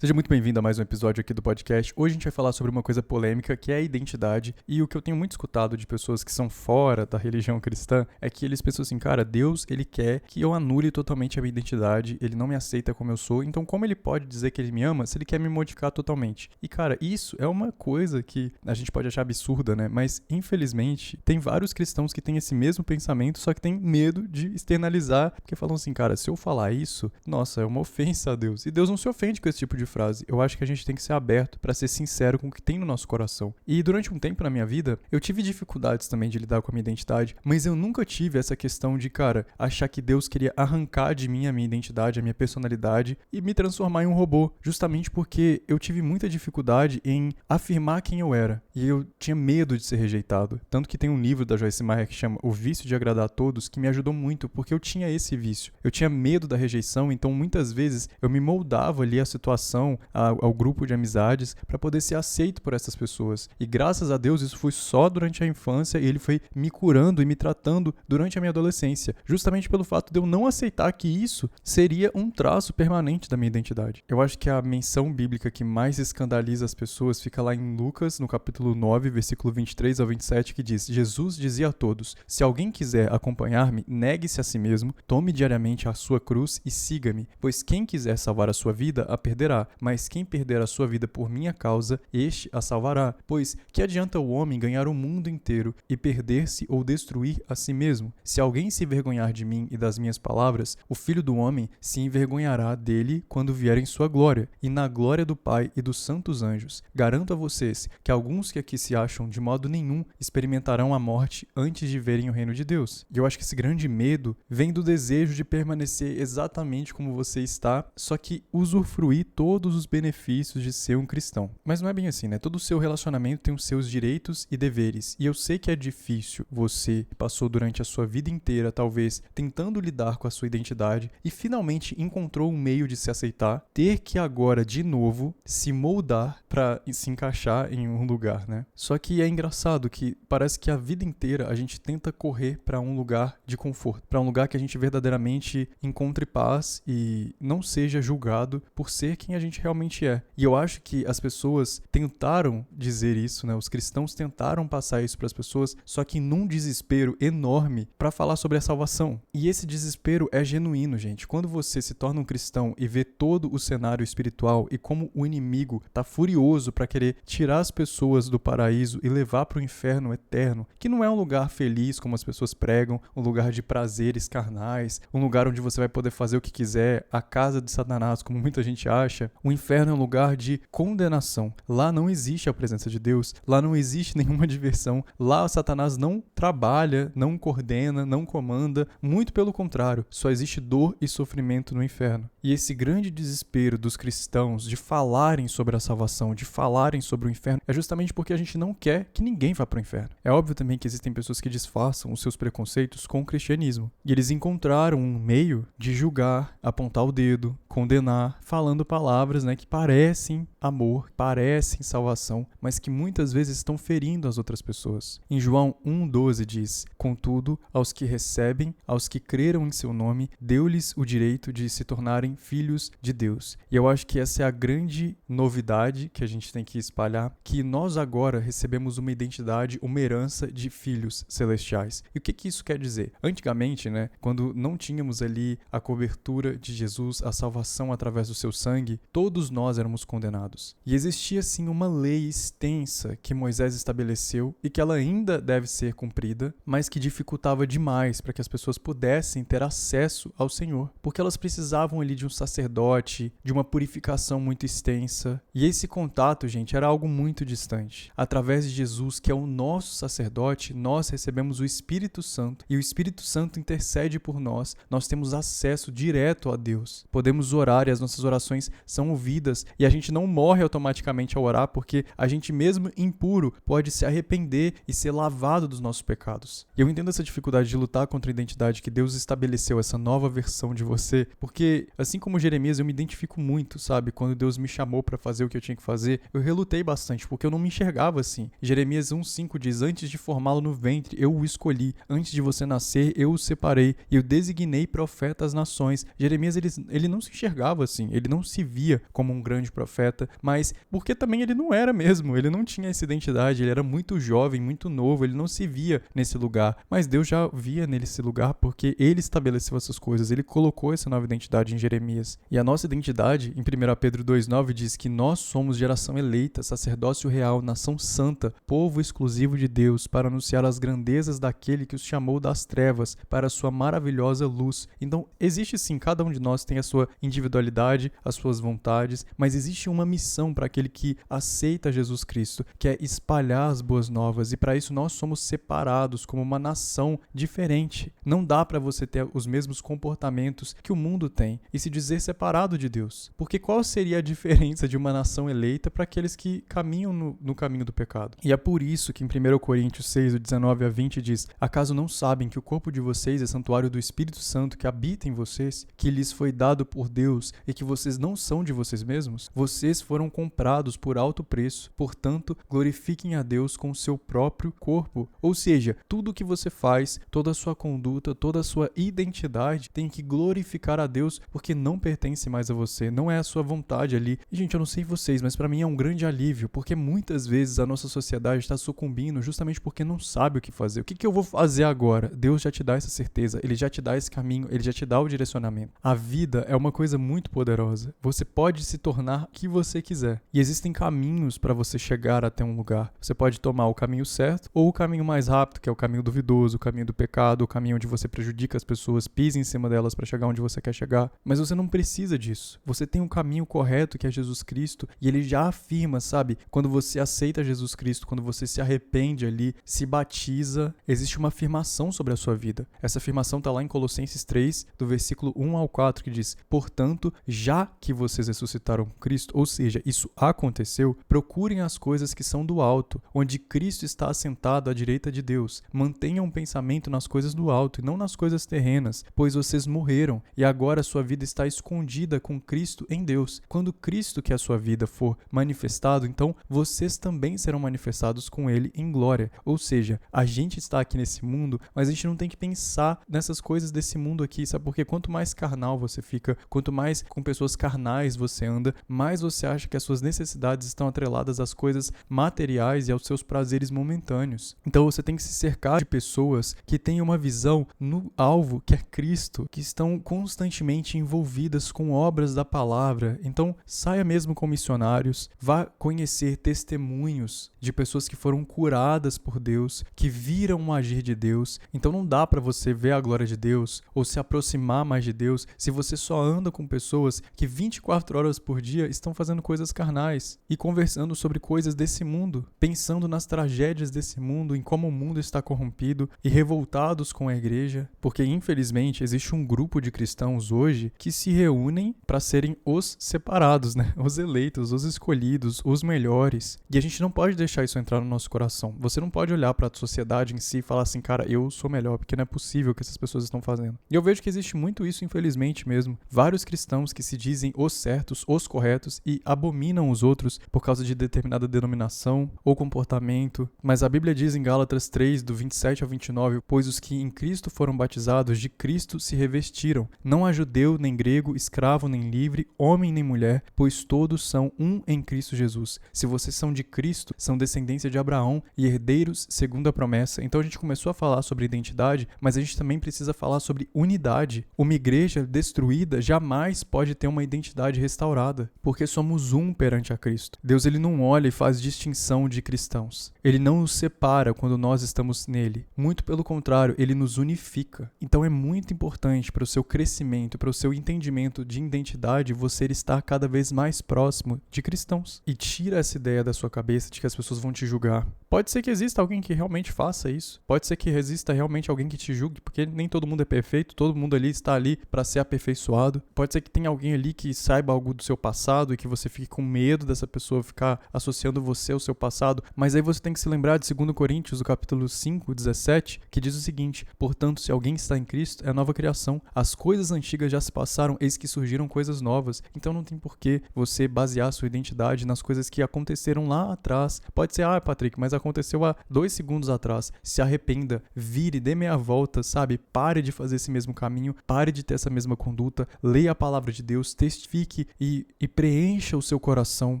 Seja muito bem-vindo a mais um episódio aqui do podcast. Hoje a gente vai falar sobre uma coisa polêmica que é a identidade. E o que eu tenho muito escutado de pessoas que são fora da religião cristã é que eles pensam assim, cara, Deus, ele quer que eu anule totalmente a minha identidade, ele não me aceita como eu sou, então como ele pode dizer que ele me ama se ele quer me modificar totalmente? E cara, isso é uma coisa que a gente pode achar absurda, né? Mas infelizmente tem vários cristãos que têm esse mesmo pensamento, só que têm medo de externalizar, porque falam assim, cara, se eu falar isso, nossa, é uma ofensa a Deus. E Deus não se ofende com esse tipo de frase. Eu acho que a gente tem que ser aberto para ser sincero com o que tem no nosso coração. E durante um tempo na minha vida, eu tive dificuldades também de lidar com a minha identidade, mas eu nunca tive essa questão de, cara, achar que Deus queria arrancar de mim a minha identidade, a minha personalidade e me transformar em um robô, justamente porque eu tive muita dificuldade em afirmar quem eu era. E eu tinha medo de ser rejeitado. Tanto que tem um livro da Joyce Meyer que chama O Vício de Agradar a Todos, que me ajudou muito, porque eu tinha esse vício. Eu tinha medo da rejeição, então muitas vezes eu me moldava ali à situação, ao grupo de amizades, para poder ser aceito por essas pessoas. E graças a Deus isso foi só durante a infância e ele foi me curando e me tratando durante a minha adolescência, justamente pelo fato de eu não aceitar que isso seria um traço permanente da minha identidade. Eu acho que a menção bíblica que mais escandaliza as pessoas fica lá em Lucas, no capítulo 9, versículo 23 ao 27, que diz: Jesus dizia a todos: se alguém quiser acompanhar-me, negue-se a si mesmo, tome diariamente a sua cruz e siga-me, pois quem quiser salvar a sua vida a perderá, mas quem perder a sua vida por minha causa, este a salvará. Pois que adianta o homem ganhar o mundo inteiro e perder-se ou destruir a si mesmo? Se alguém se envergonhar de mim e das minhas palavras, o Filho do Homem se envergonhará dele quando vier em sua glória, e na glória do Pai e dos santos anjos. Garanto a vocês que alguns que aqui se acham de modo nenhum experimentarão a morte antes de verem o reino de Deus. E eu acho que esse grande medo vem do desejo de permanecer exatamente como você está, só que usufruir todos os benefícios de ser um cristão. Mas não é bem assim, né? Todo o seu relacionamento tem os seus direitos e deveres. E eu sei que é difícil. Você passou durante a sua vida inteira, talvez, tentando lidar com a sua identidade e finalmente encontrou um meio de se aceitar, ter que agora, de novo, se moldar para se encaixar em um lugar, né? Só que é engraçado que parece que a vida inteira a gente tenta correr para um lugar de conforto, para um lugar que a gente verdadeiramente encontre paz e não seja julgado por ser quem a gente realmente é. E eu acho que as pessoas tentaram dizer isso, né? Os cristãos tentaram passar isso para as pessoas, só que num desespero enorme para falar sobre a salvação. E esse desespero é genuíno, gente. Quando você se torna um cristão e vê todo o cenário espiritual e como o inimigo tá furioso para querer tirar as pessoas do paraíso e levar para o inferno eterno, que não é um lugar feliz como as pessoas pregam, um lugar de prazeres carnais, um lugar onde você vai poder fazer o que quiser, a casa de Satanás, como muita gente acha. O inferno é um lugar de condenação. Lá não existe a presença de Deus, lá não existe nenhuma diversão, lá Satanás não trabalha, não coordena, não comanda, muito pelo contrário, só existe dor e sofrimento no inferno. E esse grande desespero dos cristãos de falarem sobre a salvação, de falarem sobre o inferno, é justamente porque a gente não quer que ninguém vá para o inferno. É óbvio também que existem pessoas que disfarçam os seus preconceitos com o cristianismo. E eles encontraram um meio de julgar, apontar o dedo, condenar, falando palavras, né, que parecem amor, parecem salvação, mas que muitas vezes estão ferindo as outras pessoas. Em João 1,12 diz: contudo, aos que recebem, aos que creram em seu nome, deu-lhes o direito de se tornarem filhos de Deus. E eu acho que essa é a grande novidade que a gente tem que espalhar, que nós agora recebemos uma identidade, uma herança de filhos celestiais. E o que isso quer dizer? Antigamente, né, quando não tínhamos ali a cobertura de Jesus, a salvação através do seu sangue, todos nós éramos condenados. E existia sim uma lei extensa que Moisés estabeleceu e que ela ainda deve ser cumprida, mas que dificultava demais para que as pessoas pudessem ter acesso ao Senhor, porque elas precisavam ali de um sacerdote, de uma purificação muito extensa. E esse contato, gente, era algo muito distante. Através de Jesus, que é o nosso sacerdote, nós recebemos o Espírito Santo e o Espírito Santo intercede por nós. Nós temos acesso direto a Deus. Podemos orar e as nossas orações são ouvidas e a gente não morre automaticamente ao orar, porque a gente mesmo impuro pode se arrepender e ser lavado dos nossos pecados. E eu entendo essa dificuldade de lutar contra a identidade que Deus estabeleceu, essa nova versão de você, porque assim como Jeremias, eu me identifico muito, sabe? Quando Deus me chamou para fazer o que eu tinha que fazer, eu relutei bastante, porque eu não me enxergava assim. Jeremias 1:5 diz: antes de formá-lo no ventre, eu o escolhi. Antes de você nascer, eu o separei. E eu designei profeta às nações. Jeremias, ele não se enxergava assim. Ele não se via como um grande profeta, mas porque também ele não era mesmo. Ele não tinha essa identidade. Ele era muito jovem, muito novo. Ele não se via nesse lugar. Mas Deus já via nesse lugar porque ele estabeleceu essas coisas. Ele colocou essa nova identidade em Jeremias. E a nossa identidade, em 1 Pedro 2:9, diz que nós somos geração eleita, sacerdócio real, nação santa, povo exclusivo de Deus, para anunciar as grandezas daquele que os chamou das trevas para a sua maravilhosa luz. Então, existe sim, cada um de nós tem a sua individualidade, as suas vontades, mas existe uma missão para aquele que aceita Jesus Cristo, que é espalhar as boas novas, e para isso nós somos separados como uma nação diferente. Não dá para você ter os mesmos comportamentos que o mundo tem e se dizer separado de Deus. Porque qual seria a diferença de uma nação eleita para aqueles que caminham no caminho do pecado? E é por isso que em 1 Coríntios 6, 19-20 diz: acaso não sabem que o corpo de vocês é santuário do Espírito Santo que habita em vocês, que lhes foi dado por Deus e que vocês não são de vocês mesmos? Vocês foram comprados por alto preço, portanto, glorifiquem a Deus com o seu próprio corpo. Ou seja, tudo o que você faz, toda a sua conduta, toda a sua identidade tem que glorificar a Deus, porque não pertence mais a você, não é a sua vontade ali. E, gente, eu não sei vocês, mas para mim é um grande alívio, porque muitas vezes a nossa sociedade está sucumbindo justamente porque não sabe o que fazer. O que eu vou fazer agora? Deus já te dá essa certeza, Ele já te dá esse caminho, Ele já te dá o direcionamento. A vida é uma coisa muito poderosa. Você pode se tornar o que você quiser. E existem caminhos para você chegar até um lugar. Você pode tomar o caminho certo ou o caminho mais rápido, que é o caminho duvidoso, o caminho do pecado, o caminho onde você prejudica as pessoas, pisa em cima delas para chegar onde você quer chegar. Mas você não precisa disso. Você tem um caminho correto, que é Jesus Cristo, e Ele já afirma, sabe? Quando você aceita Jesus Cristo, quando você se arrepende ali, se batiza, existe uma afirmação sobre a sua vida. Essa afirmação está lá em Colossenses 3, do versículo 1-4, que diz: portanto, já que vocês ressuscitaram com Cristo, ou seja, isso aconteceu, procurem as coisas que são do alto, onde Cristo está assentado à direita de Deus. Mantenham um pensamento nas coisas do alto e não nas coisas terrenas, pois vocês morreram e agora a sua vida está escondida com Cristo em Deus. Quando Cristo, que é a sua vida, for manifestado, então vocês também serão manifestados com Ele em glória. Ou seja, a gente está aqui nesse mundo, mas a gente não tem que pensar nessas coisas desse mundo aqui, sabe? Porque quanto mais carnal você fica, quanto mais com pessoas carnais você anda, mais você acha que as suas necessidades estão atreladas às coisas materiais e aos seus prazeres momentâneos. Então você tem que se cercar de pessoas que têm uma visão no alvo, que é Cristo, que estão constantemente envolvidas com obras da palavra. Então saia mesmo com missionários, vá conhecer testemunhos de pessoas que foram curadas por Deus, que viram o agir de Deus. Então não dá para você ver a glória de Deus ou se aproximar mais de Deus se você só anda com pessoas que 24 horas por dia estão fazendo coisas carnais e conversando sobre coisas desse mundo, pensando nas tragédias desse mundo, em como o mundo está corrompido e revoltados com a igreja, porque infelizmente existe um grupo de cristãos hoje que se reúnem para serem os separados, né? Os eleitos, os escolhidos, os melhores. E a gente não pode deixar isso entrar no nosso coração. Você não pode olhar para a sociedade em si e falar assim, cara, eu sou melhor, porque não é possível o que essas pessoas estão fazendo. E eu vejo que existe muito isso, infelizmente mesmo. Vários cristãos que se dizem os certos, os corretos e abominam os outros por causa de determinada denominação ou comportamento. Mas a Bíblia diz em Gálatas 3, do 27-29, pois os que em Cristo foram batizados, de Cristo se revestiram. Não há judeu, nem grego, escravo, nem livre, homem, nem mulher, pois todos são um em Cristo Jesus. Se vocês são de Cristo, são descendência de Abraão e herdeiros segundo a promessa. Então a gente começou a falar sobre identidade, mas a gente também precisa falar sobre unidade. Uma igreja destruída jamais pode ter uma identidade restaurada, porque somos um perante a Cristo. Deus, ele não olha e faz distinção de cristãos. Ele não nos separa quando nós estamos nele. Muito pelo contrário, ele nos unifica. Então é muito importante para o seu crescimento, para o seu entendimento de identidade, você estar cada vez mais próximo de cristãos. E tira essa ideia da sua cabeça de que as pessoas vão te julgar. Pode ser que exista alguém que realmente faça isso. Pode ser que exista realmente alguém que te julgue, porque nem todo mundo é perfeito, todo mundo ali está ali para ser aperfeiçoado. Pode ser que tenha alguém ali que saiba algo do seu passado e que você fique com medo dessa pessoa ficar associando você ao seu passado, mas aí você tem que se lembrar de 2 Coríntios, do capítulo 5, 17, que diz o seguinte: portanto, se alguém está em Cristo, é nova criação. As coisas antigas já se passaram, eis que surgiram coisas novas. Então não tem por que você basear sua identidade nas coisas que aconteceram lá atrás. Pode ser, Patrick, mas aconteceu há 2 segundos atrás. Se arrependa, vire, dê meia volta, sabe? Pare de fazer esse mesmo caminho, pare de ter essa mesma conduta, leia a palavra de Deus, testifique e preencha o seu coração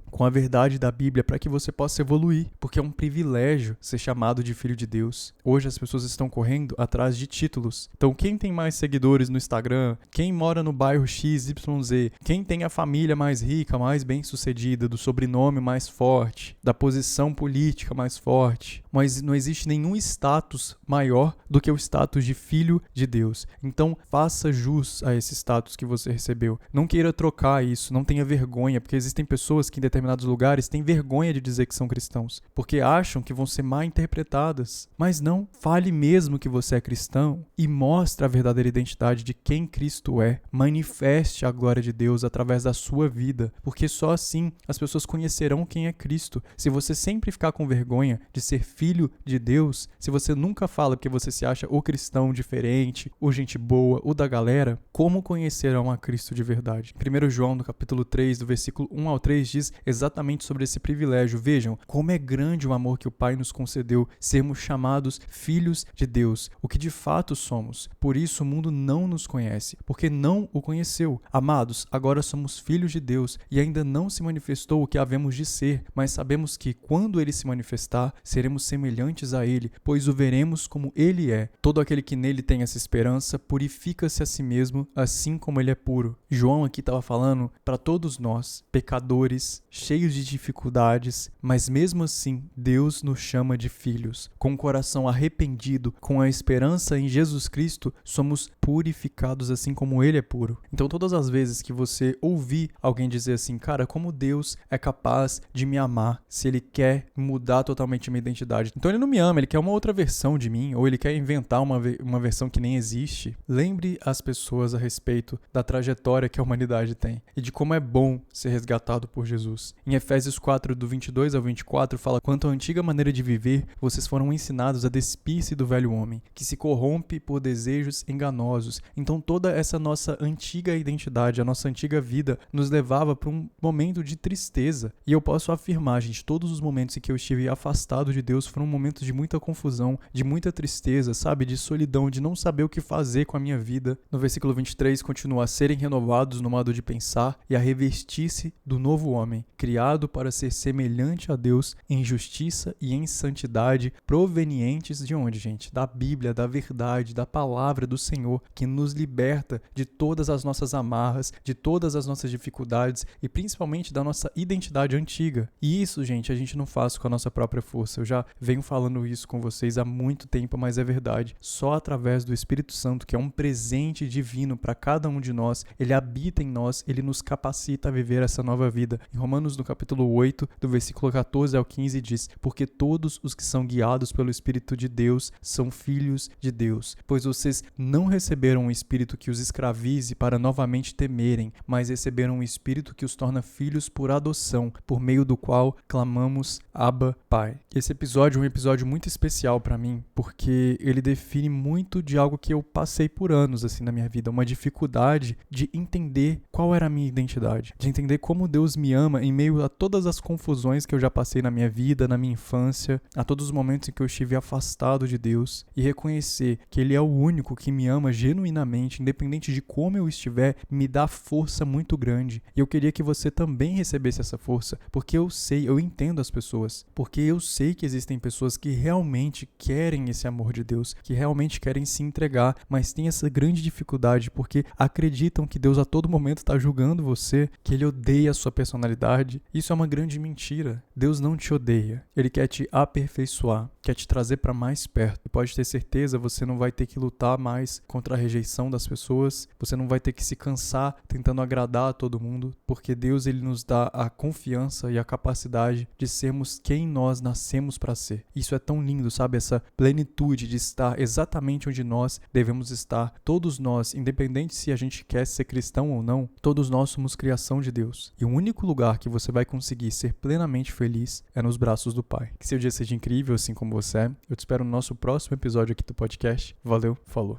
com a verdade da Bíblia para que você possa evoluir, porque é um privilégio ser chamado de filho de Deus. Hoje as pessoas estão correndo atrás de títulos. Então quem tem mais seguidores no Instagram, quem mora no bairro XYZ, quem tem a família mais rica, mais bem-sucedida, do sobrenome mais forte, da posição política mais forte, mas não existe nenhum status maior do que o status de filho de Deus. Então faça jus a esse status que você recebeu. Não queira trocar isso, não tenha vergonha, porque existem pessoas que em determinados lugares têm vergonha de dizer que são cristãos, porque acham que vão ser mal interpretadas. Mas não, fale mesmo que você é cristão e mostre a verdadeira identidade de quem Cristo é. Manifeste a glória de Deus através da sua vida, porque só assim as pessoas conhecerão quem é Cristo. Se você sempre ficar com vergonha de ser filho de Deus, se você nunca fala porque você se acha o cristão diferente, o gente boa, o da galera, como conhecerão a Cristo de verdade? 1 João, no capítulo 3, do versículo 1 ao 3, diz exatamente sobre esse privilégio. Vejam como é grande o amor que o Pai nos concedeu, sermos chamados filhos de Deus, o que de fato somos. Por isso o mundo não nos conhece, porque não o conheceu. Amados, agora somos filhos de Deus e ainda não se manifestou o que havemos de ser, mas sabemos que quando ele se manifestar, seremos semelhantes a ele, pois o veremos como ele é. Todo aquele que nele tem essa esperança purifica-se a si mesmo, assim como ele é puro. João aqui estava falando para todos nós, pecadores, cheios de dificuldades, mas mesmo assim Deus nos chama de filhos. Com o coração arrependido, com a esperança em Jesus Cristo, somos purificados assim como ele é puro. Então todas as vezes que você ouvir alguém dizer assim, cara, como Deus é capaz de me amar se ele quer mudar totalmente minha identidade? Então ele não me ama, ele quer uma outra versão de mim, ou ele quer inventar uma versão que nem existe. Lembre as pessoas a respeito da trajetória que a humanidade tem e de como é bom ser resgatado por Jesus. Em Efésios 4, do 22 ao 24, fala: quanto à antiga maneira de viver, vocês foram ensinados a despir-se do velho homem, que se corrompe por desejos enganosos. Então toda essa nossa antiga identidade, a nossa antiga vida, nos levava para um momento de tristeza. E eu posso afirmar, gente, todos os momentos em que eu estive afastado de Deus foram momentos de muita confusão, de muita tristeza, sabe? De solidão, de não saber o que fazer com a minha vida. No versículo 23 continua: a serem renovados no modo de pensar e a revestir-se do novo homem, criado para ser semelhante a Deus em justiça e em santidade, provenientes de onde, gente? Da Bíblia, da verdade, da palavra do Senhor, que nos liberta de todas as nossas amarras, de todas as nossas dificuldades e principalmente da nossa identidade antiga. E isso, gente, a gente não faz com a nossa própria força. Eu já venho falando isso com vocês há muito tempo, mas é verdade. Só através do Espírito Santo, que é um presente divino para cada um de nós, ele habita em nós, ele nos capacita a viver essa nova vida. Em Romanos, no capítulo 8, do versículo 14 ao 15, diz: porque todos os que são guiados pelo Espírito de Deus são filhos de Deus, pois vocês não receberam um espírito que os escravize para novamente temerem, mas receberam um espírito que os torna filhos por adoção, por meio do qual clamamos Abba, Pai. Esse episódio é um episódio muito especial para mim, porque ele define muito de algo que eu passei por anos assim na minha vida, uma dificuldade de entender qual era a minha identidade, de entender como Deus me ama em meio a todas as confusões que eu já passei na minha vida, na minha infância, a todos os momentos em que eu estive afastado de Deus, e reconhecer que Ele é o único que me ama genuinamente, independente de como eu estiver, me dá força muito grande. E eu queria que você também recebesse essa força, porque eu entendo as pessoas, porque eu sei que existem pessoas que realmente querem esse amor de Deus, que realmente querem se entregar, mas tem essa grande dificuldade porque acreditam que Deus a todo momento está julgando você, que Ele odeia a sua personalidade. Isso é uma grande mentira. Deus não te odeia. Ele quer te aperfeiçoar, quer te trazer para mais perto. E pode ter certeza, você não vai ter que lutar mais contra contra a rejeição das pessoas, você não vai ter que se cansar tentando agradar a todo mundo, porque Deus ele nos dá a confiança e a capacidade de sermos quem nós nascemos para ser. Isso é tão lindo, sabe? Essa plenitude de estar exatamente onde nós devemos estar. Todos nós, independente se a gente quer ser cristão ou não, todos nós somos criação de Deus. E o único lugar que você vai conseguir ser plenamente feliz é nos braços do Pai. Que seu dia seja incrível, assim como você é. Eu te espero no nosso próximo episódio aqui do podcast. Valeu, falou.